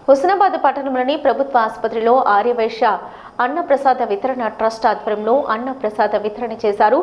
హుస్నాబాద్ పట్టణంలోని ప్రభుత్వ ఆసుపత్రిలో ఆర్యవైశ్య అన్నప్రసాద వితరణ ట్రస్ట్ ఆధ్వర్యంలో అన్నప్రసాద వితరణ చేశారు.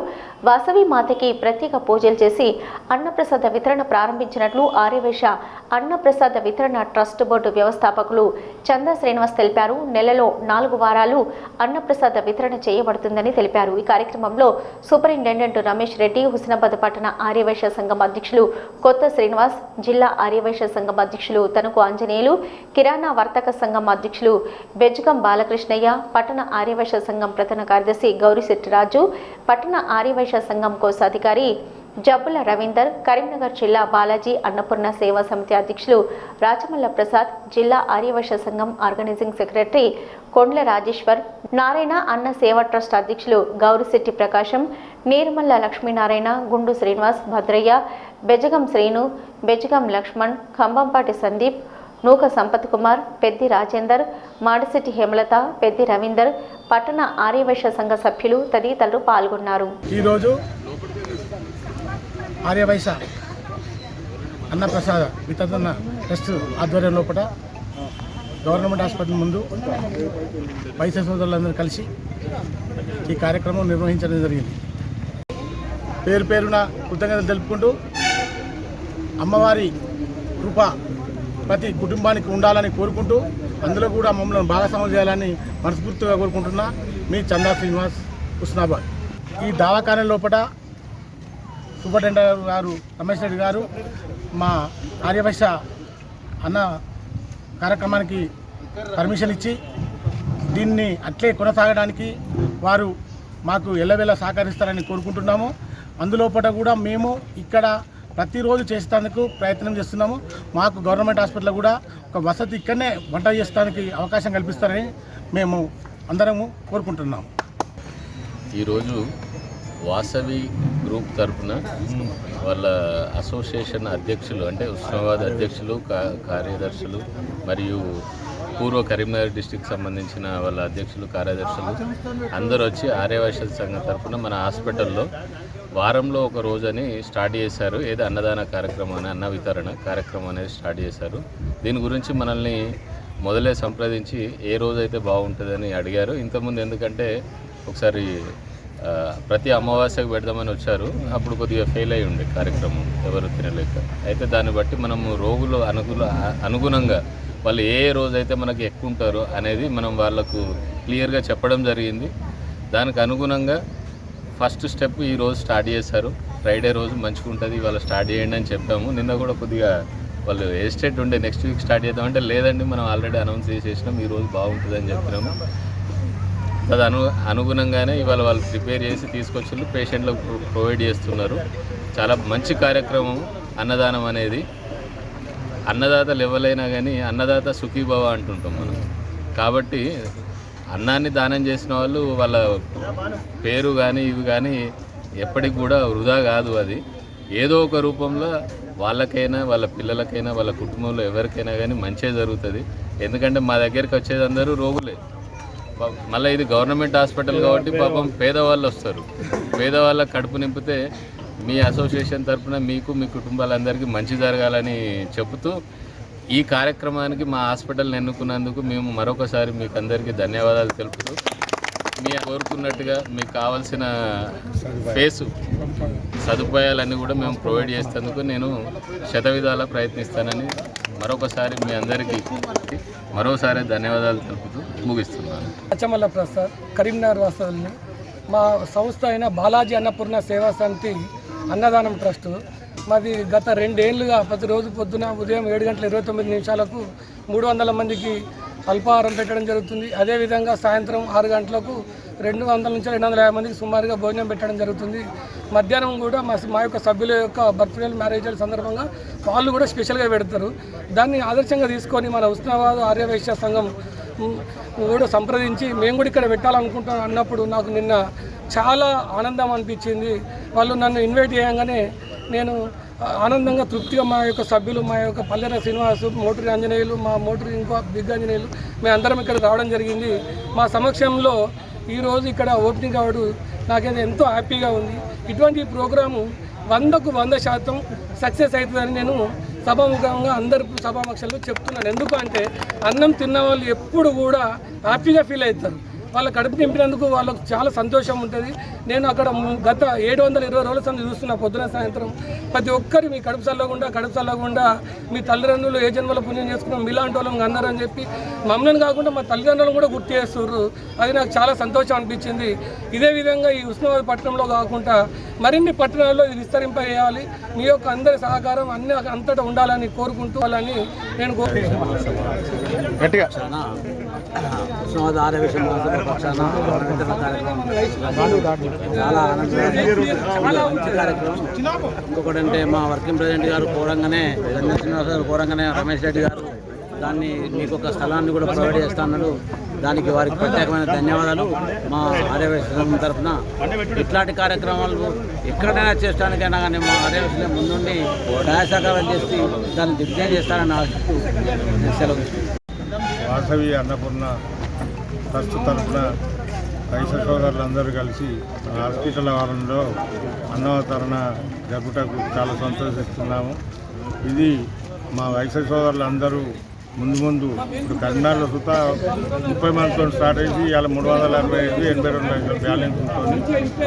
వాసవి మాతకి ప్రత్యేక పూజలు చేసి అన్నప్రసాద వితరణ ప్రారంభించినట్లు ఆర్యవైశ్య అన్నప్రసాద వితరణ ట్రస్ట్ బోర్డు వ్యవస్థాపకులు చందా శ్రీనివాస్ తెలిపారు. నెలలో 4 వారాలు అన్నప్రసాద వితరణ చేయబడుతుందని తెలిపారు. ఈ కార్యక్రమంలో సూపరింటెండెంట్ రమేష్ రెడ్డి, హుస్నాబాద్ పట్టణ ఆర్యవైశ్య సంఘం అధ్యక్షులు కొత్త శ్రీనివాస్, జిల్లా ఆర్యవైశ్య సంఘం అధ్యక్షులు తనుకు ఆంజనేయులు, కిరాణా వర్తక సంఘం అధ్యక్షులు బెజ్జగం బాలకృష్ణయ్య, పట్టణ ఆర్యవైశ్య సంఘం ప్రధాన కార్యదర్శి గౌరిశెట్టి రాజు, పట్టణ ఆర్యవైశ్య సంఘం కోశాధికారి జబ్బుల రవీందర్, కరీంనగర్ జిల్లా బాలాజీ అన్నపూర్ణ సేవా సమితి అధ్యక్షులు రాచమల్ల ప్రసాద్, జిల్లా ఆర్యవైశ్య సంఘం ఆర్గనైజింగ్ సెక్రటరీ కొండ్ల రాజేశ్వర్, నారాయణ అన్న సేవా ట్రస్ట్ అధ్యక్షులు గౌరిశెట్టి ప్రకాశం, నీర్మల్ల లక్ష్మీనారాయణ, గుండు శ్రీనివాస్, భద్రయ్య, బెజగం శ్రీను, బెజగం లక్ష్మణ్, ఖంబంపాటి సందీప్, నూక సంపత్ కుమార్, పెద్ది రాజేందర్, మాడిశెట్టి హేమలత, పెద్ది రవీందర్, పట్టణ ఆర్యవైశ్య సంఘ సభ్యులు తదితరులు పాల్గొన్నారు. ఈరోజు ఆర్యవైశ్య అన్నప్రసాద వితరణ ట్రస్ట్ ఆధ్వర్యం లోపల గవర్నమెంట్ హాస్పిటల్ ముందు వైశ్య సోదరులందరూ కలిసి ఈ కార్యక్రమం నిర్వహించడం జరిగింది. పేరు పేరున కృతజ్ఞతలు తెలుపుకుంటూ అమ్మవారి కృప ప్రతి కుటుంబానికి ఉండాలని కోరుకుంటూ అందులో కూడా మమ్మల్ని భాగస్వామ్యం చేయాలని మనస్ఫూర్తిగా కోరుకుంటున్నా. మీ చందా శ్రీనివాస్, హుస్నాబాద్. ఈ దవాఖాన లోపల సూపరింటెండెంట్ గారు రమేష్ రెడ్డి గారు మా ఆర్యవైశ్య అన్న కార్యక్రమానికి పర్మిషన్ ఇచ్చి దీన్ని అట్లే కొనసాగడానికి వారు మాకు ఎల్లవేళ సహకరిస్తారని కోరుకుంటున్నాము. అందులోపల కూడా మేము ఇక్కడ ప్రతిరోజు చేసేందుకు ప్రయత్నం చేస్తున్నాము. మాకు గవర్నమెంట్ హాస్పిటల్లో కూడా ఒక వసతి ఇక్కడనే వంట చేసేందుకు అవకాశం కల్పిస్తారని మేము అందరము కోరుకుంటున్నాము. ఈరోజు వాసవి గ్రూప్ తరఫున వాళ్ళ అసోసియేషన్ అధ్యక్షులు అంటే హుస్నాబాద్ అధ్యక్షులు, కార్యదర్శులు మరియు పూర్వ కరీంనగర్ డిస్టిక్ సంబంధించిన వాళ్ళ అధ్యక్షులు, కార్యదర్శులు అందరూ వచ్చి ఆర్యవైశ్య సంఘం తరఫున మన హాస్పిటల్లో వారంలో ఒక రోజని స్టార్ట్ చేశారు. ఏదో అన్నదాన కార్యక్రమం అని, అన్న వితరణ కార్యక్రమం అనేది స్టార్ట్ చేశారు. దీని గురించి మనల్ని మొదలే సంప్రదించి ఏ రోజైతే బాగుంటుందని అడిగారు. ఇంతకుముందు ఎందుకంటే ఒకసారి ప్రతి అమావాస్యకు పెడదామని వచ్చారు. అప్పుడు కొద్దిగా ఫెయిల్ అయి ఉండే కార్యక్రమం, ఎవరు తినలేక. అయితే దాన్ని బట్టి మనము రోగులు అనుగుణంగా వాళ్ళు ఏ రోజైతే మనకి ఎక్కువ ఉంటారో అనేది మనం వాళ్ళకు క్లియర్గా చెప్పడం జరిగింది. దానికి అనుగుణంగా ఫస్ట్ స్టెప్ ఈరోజు స్టార్ట్ చేశారు. ఫ్రైడే రోజు మంచిగా ఉంటుంది, ఇవాళ స్టార్ట్ చేయండి అని చెప్పాము. నిన్న కూడా కొద్దిగా వాళ్ళు ఎస్టేట్ ఉండే నెక్స్ట్ వీక్ స్టార్ట్ చేద్దామంటే లేదండి మనం ఆల్రెడీ అనౌన్స్ చేసేసినాం, ఈరోజు బాగుంటుంది అని చెప్పినాము. అది అనుగుణంగానే ఇవాళ వాళ్ళు ప్రిపేర్ చేసి తీసుకొచ్చి పేషెంట్లకు ప్రొవైడ్ చేస్తున్నారు. చాలా మంచి కార్యక్రమం అన్నదానం అనేది. అన్నదాతలు ఎవరైనా కానీ అన్నదాత సుఖీభవ అంటుంటాం మనం. కాబట్టి అన్నాన్ని దానం చేసిన వాళ్ళు వాళ్ళ పేరు కానీ ఇవి కానీ ఎప్పటికి కూడా వృధా కాదు. అది ఏదో ఒక రూపంలో వాళ్ళకైనా, వాళ్ళ పిల్లలకైనా, వాళ్ళ కుటుంబంలో ఎవరికైనా కానీ మంచి జరుగుతుంది. ఎందుకంటే మా దగ్గరికి వచ్చేది అందరూ రోగులే. మళ్ళీ ఇది గవర్నమెంట్ హాస్పిటల్ కాబట్టి పాపం పేదవాళ్ళు వస్తారు. పేదవాళ్ళకి కడుపు నింపితే మీ అసోసియేషన్ తరఫున మీకు, మీ కుటుంబాలందరికీ మంచి జరగాలని చెబుతూ ఈ కార్యక్రమానికి మా హాస్పిటల్ని ఎన్నుకున్నందుకు మేము మరొకసారి మీకు అందరికీ ధన్యవాదాలు తెలుపుతూ మీరు కోరుకున్నట్టుగా మీకు కావాల్సిన సదుపాయాలన్నీ కూడా మేము ప్రొవైడ్ చేసేందుకు నేను శతవిధాల ప్రయత్నిస్తానని మరొకసారి మీ అందరికీ మరోసారి ధన్యవాదాలు తెలుపుతూ ముగిస్తున్నాను. రాచమల్ల ప్రసాద్, కరీంనగర్ వాస్తవుల్ని. మా సంస్థ అయిన బాలాజీ అన్నపూర్ణ సేవా సమితి అన్నదానం ట్రస్ట్ మాది గత 2 ఏళ్ళుగా ప్రతిరోజు పొద్దున ఉదయం 7:29 300 మందికి అల్పాహారం పెట్టడం జరుగుతుంది. అదేవిధంగా సాయంత్రం 6 గంటలకు 200 నుంచి 250 మందికి సుమారుగా భోజనం పెట్టడం జరుగుతుంది. మధ్యాహ్నం కూడా మా యొక్క సభ్యుల యొక్క బర్త్డే, మ్యారేజ్ సందర్భంగా వాళ్ళు కూడా స్పెషల్గా పెడతారు. దాన్ని ఆదర్శంగా తీసుకొని మన హుస్నాబాద్ ఆర్యవైశ్య సంఘం కూడా సంప్రదించి మేము కూడా ఇక్కడ పెట్టాలనుకుంటాం అన్నప్పుడు నాకు నిన్న చాలా ఆనందం అనిపించింది. వాళ్ళు నన్ను ఇన్వైట్ చేయగానే నేను ఆనందంగా, తృప్తిగా మా యొక్క సభ్యులు, మా యొక్క పల్లెర శ్రీనివాసు, మోటరి ఆంజనేయులు, మా మోటరి ఇంకో బిగ్ ఆంజనేయులు, మేమందరం ఇక్కడ రావడం జరిగింది. మా సమక్షంలో ఈరోజు ఇక్కడ ఓపెనింగ్ కావడం నాకైతే ఎంతో హ్యాపీగా ఉంది. ఇటువంటి ప్రోగ్రాము 100% సక్సెస్ అవుతుందని నేను సభాముఖంగా అందరి సభాపక్షాలు చెప్తున్నాను. ఎందుకంటే అన్నం తిన్న వాళ్ళు ఎప్పుడు కూడా హ్యాపీగా ఫీల్ అవుతారు. వాళ్ళ కడుపు నింపినందుకు వాళ్ళకు చాలా సంతోషం ఉంటుంది. నేను అక్కడ గత 720 రోజుల సంది చూస్తున్నా, పొద్దున సాయంత్రం ప్రతి ఒక్కరు మీ కడుపు చల్లకుండా మీ తల్లిదండ్రులు ఏ జన్మలో పుణ్యం చేసుకున్నాం మీలాంటి వాళ్ళం అన్నారని చెప్పి మమ్మల్ని కాకుండా మా తల్లిదండ్రులను కూడా గుర్తు చేస్తున్నారు. అది నాకు చాలా సంతోషం అనిపించింది. ఇదే విధంగా ఈ ఉస్మానాబాద్ పట్టణంలో కాకుండా మరిన్ని పట్టణాల్లో ఇది విస్తరింపజేయాలి. మీ యొక్క అందరి సహకారం అంతటా ఉండాలని కోరుకుంటూ వాళ్ళని నేను ఉస్మానాబాద్ ఆర్యవైశ్య మహాసభ పక్షాన వితరణ కార్యక్రమం చాలా మంచి కార్యక్రమం. ఇంకొకటి అంటే మా వర్కింగ్ ప్రెసిడెంట్ గారు కోరంగానే శ్రీనివాస గారు కోరంగానే రమేష్ రెడ్డి గారు దాన్ని మీకు ఒక స్థలాన్ని కూడా ప్రొవైడ్ చేస్తాను. దానికి వారికి ప్రత్యేకమైన ధన్యవాదాలు. మా ఆర్యవైశ్య తరఫున ఇట్లాంటి కార్యక్రమాలు ఎక్కడైనా చేయడానికైనా కానీ మా ఆర్యవైశ్యం ముందుండి సహకారం చేసి దాన్ని దిగ్విజయం చేస్తానని ఆశిస్తూ సెలవు. వాసవి అన్నపూర్ణ ట్రస్ట్ తరఫున వైశ్య సోదరులందరూ కలిసి హాస్పిటల్ ఆవరణలో అన్నవతరణ జరుపుటకు చాలా సంతోషిస్తున్నాము. ఇది మా వైశ్య సోదరులందరూ ముందు ఇప్పుడు కరీంనగర్లో సుత 30 మందితో స్టార్ట్ అయ్యి ఇవాళ 365 82 లక్షల బ్యాలెన్స్ ఉంటుంది.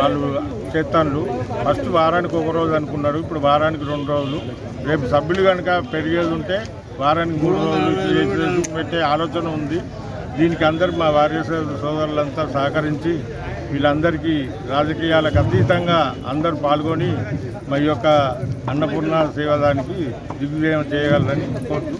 వాళ్ళు చేస్తాను ఫస్ట్ వారానికి ఒక రోజు అనుకున్నారు, ఇప్పుడు వారానికి 2 రోజులు. రేపు సభ్యులు కనుక పెరిగేది ఉంటే వారానికి 3 రోజులు పెట్టే ఆలోచన ఉంది. దీనికి అందరూ మా వార్య సోదరులంతా సహకరించి వీళ్ళందరికీ రాజకీయాలకు అతీతంగా అందరూ పాల్గొని మా యొక్క అన్నపూర్ణ సేవదానికి దిగ్విజయం చేయగలరని కోరుతూ